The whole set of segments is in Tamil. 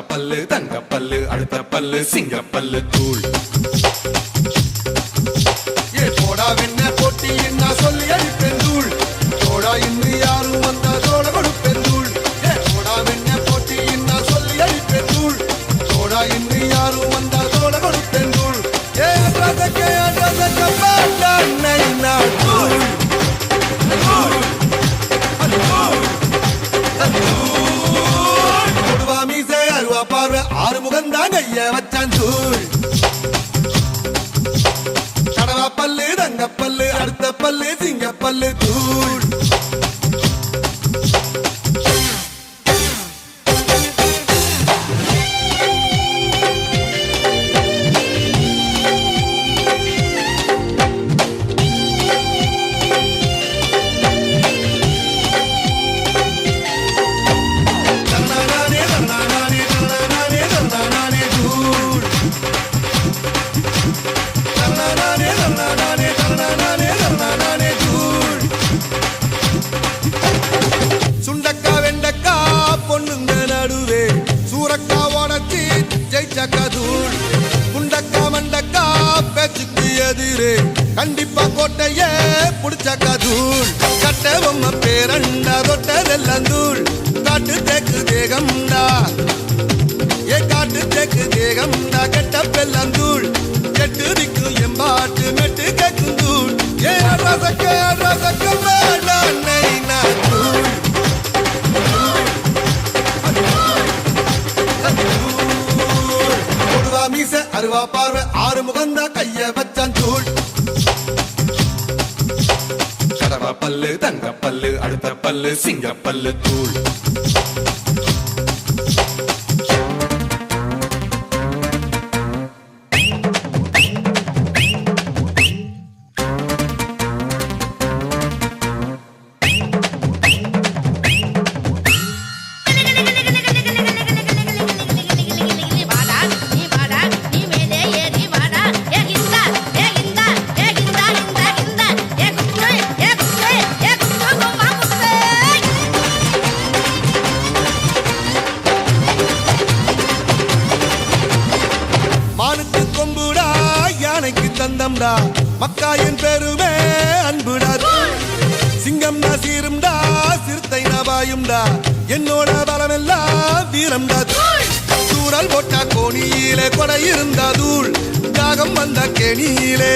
பல்லு தங்க பல்லு அடுத்த பல்லு சிங்க பல்லு தூள் ஏ போடா வெண்ண போட்டி என்ன சொல்லி அடிப்பேன் தூள் போடா இன்று யாரும் வந்தா தோட கொடுப்பேன் தூள் ஏ போடா வெண்ண போட்டி என்ன சொல்லி அடிப்பேன் தூள் போடா இன்று யாரும் வந்தா தோட கொடுப்பேன் தூள் ஏ ரசக்கே பாட்டா நைனா தூள் பார்வை ஆறு முகந்தான் ஐய வச்சான் தூள் கடவா பல்லு தங்க பல்லு அடுத்த பல்லு சிங்க பல்லு தூள் கண்டிப்பா கோட்டையே புடிச்சாக்கா தூள் கட்ட பொம்மை பேரண்டா தொட்டதெல்லாம் தூள் காட்டு தேக்கு தேகம்டா ஏ காட்டு தேக்கு தேகம்டா கெட்ட பெல்லாம் தூள் கெட்டு நிற்கும் எம்பாட்டு மெட்டு கேட்கும் தூள் ஏ ரசக்க வேடா நைனா தூள் கொடுவா மீச அருவா பார்வை ஆறு முகந்தா கைய வச்சான் தூள் பல்லு தங்க பல்லு அடுத்த பல்லு சிங்க பல்லு தூள் மக்காயின் பெருமே அன்புடா சிங்கம் சீரும்டா சிறுத்தை நபாயும்டா என்னோட பலமெல்லாம் வீரம்டா தூரல் போட்டா கோணியிலே கொடை இருந்தா தூள் தாகம் வந்த கேணியிலே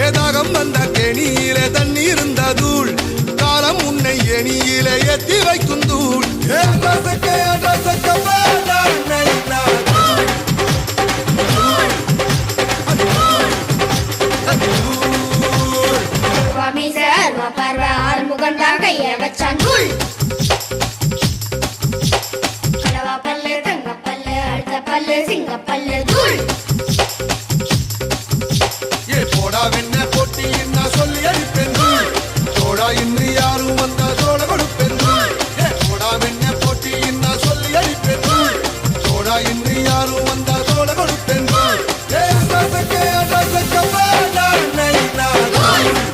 ஏதாகம் வந்த கேணியிலே தண்ணி இருந்தா தூள் காலம் உன்னை எணியிலே ஏத்தி வைக்கும் தூள் பார்வை ஆறு முகண்டா கைய வச்சான் தூள் கடவா பல்லு தங்க பல்லு அடுத்த பல்லு சிங்க பல்லு தூள் ஏ போடா வெண்ண போட்டி என்ன சொல்லி அடிப்பேன் தூள் போடா இன்று யாரும் வந்தா தோட கொடுப்பேன் தூள் ஏ போடா வெண்ண போட்டி என்ன சொல்லி அடிப்பேன் தூள் போடா இன்று யாரும் வந்தா தோட கொடுப்பேன் தூள் ஏ ரசக்கே பாட்டா நைனா தூள்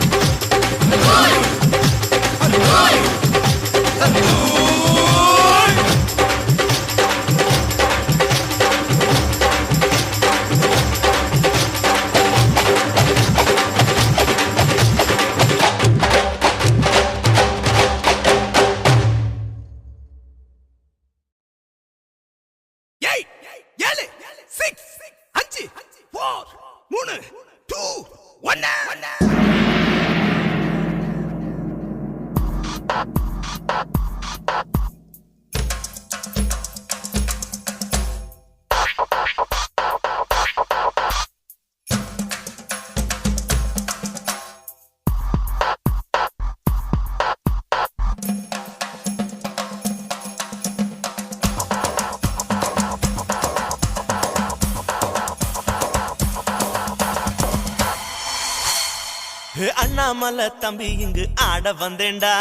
அண்ணாமலை தம்பி இங்கு ஆட வந்தேன்டா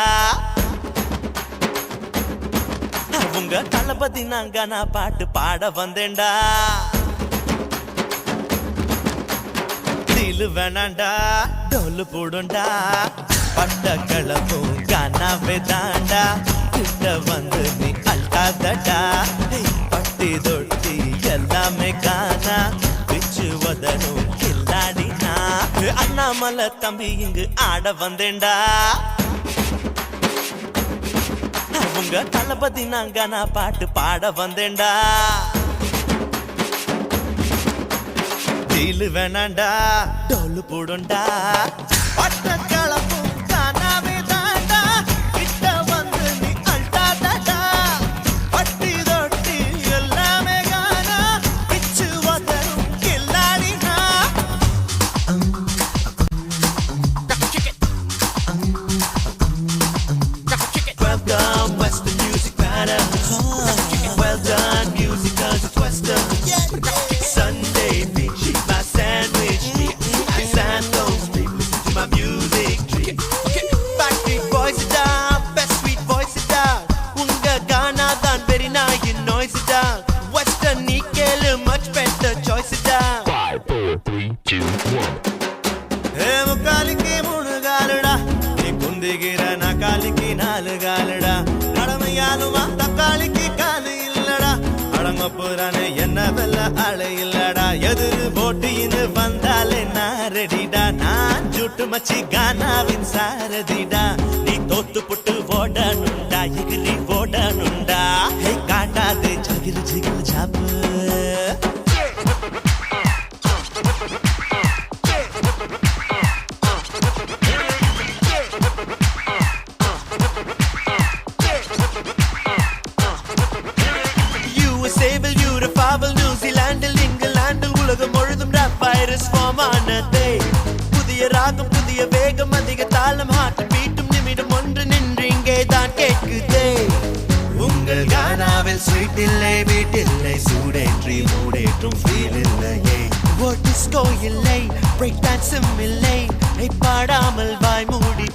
உங்க தளபதி நாங்க நான் பாட்டு பாட வந்தேன்டா தில்லு வேணாண்டா டோலு போடுண்டா பட்ட கிளப்பும் கானாவே தாண்டா கிட்ட வந்து நீ அல்டாதடா பட்டி தொட்டி எல்லாமே காணா பிச்சு வதனும் கில்லாடினா அண்ணாமலை தம்பி இங்கு ஆட வந்தேன்டா உங்க தளபதி நாங்க நான் பாட்டு பாட வந்தேன்டா தில்லு வேணாண்டா டோலு போடுண்டா பட்ட கிளப்பும் கானாவே தாண்டா கிட்ட வந்து நீ அல்டாதடா பட்டி தொட்டி எல்லாமே காணா பிச்சு வதனும் கில்லாடினா Well done, Western music matter. Well done, music cause it's Western. Sunday, bitch, eat my sandwich. Santos, listen to my music. Backstreet boys it down, best sweet voice it down. Unga Ghana than very nice in noise it down. Western Nickel, much better choice it down. 5, 4, 3, 2, 1. முக்காலிக்கு மூணு காலுடா நீ குந்திகிற நக்காலிக்கு நாலு காலுடா கடமையாலுமா தக்காளிக்கு காலு இல்லடா அடங்க போறானே என்ன வெல்ல ஆளு இல்லடா எதிர் போட்டின்னு வந்தாலே நான் ரெடிடா நான் ஜுட்டு மச்சி கானாவின் சாரதிடா நீ தோத்து புட்டு ஓடணுண்டா எகிரி ஓடணுண்டா ஹே காட்டாதே ஜகிரு ஜிகிரு ஜாப்பு நியூசிலாண்டில் இங்கிலாண்டில் உலகம் முழுதும் ராப் வைரஸ் ஃபார்ம் ஆனதே புதிய ராகம் புதிய வேகம் அதிக தாளம் ஹார்ட் பீட்டும் நிமிடம் ஒன்று நின்று இங்கே தான் கேட்குதே உங்கள் கானாவில் ஸ்வீட் இல்லை வீட்டில்லை சூடேற்றி மூடேற்றும் ஃபீல் இல்லையே ஒரு டிஸ்கோ இல்லை பிரேக் டான்ஸும் இல்லை பாடாமல் வாய் மூடி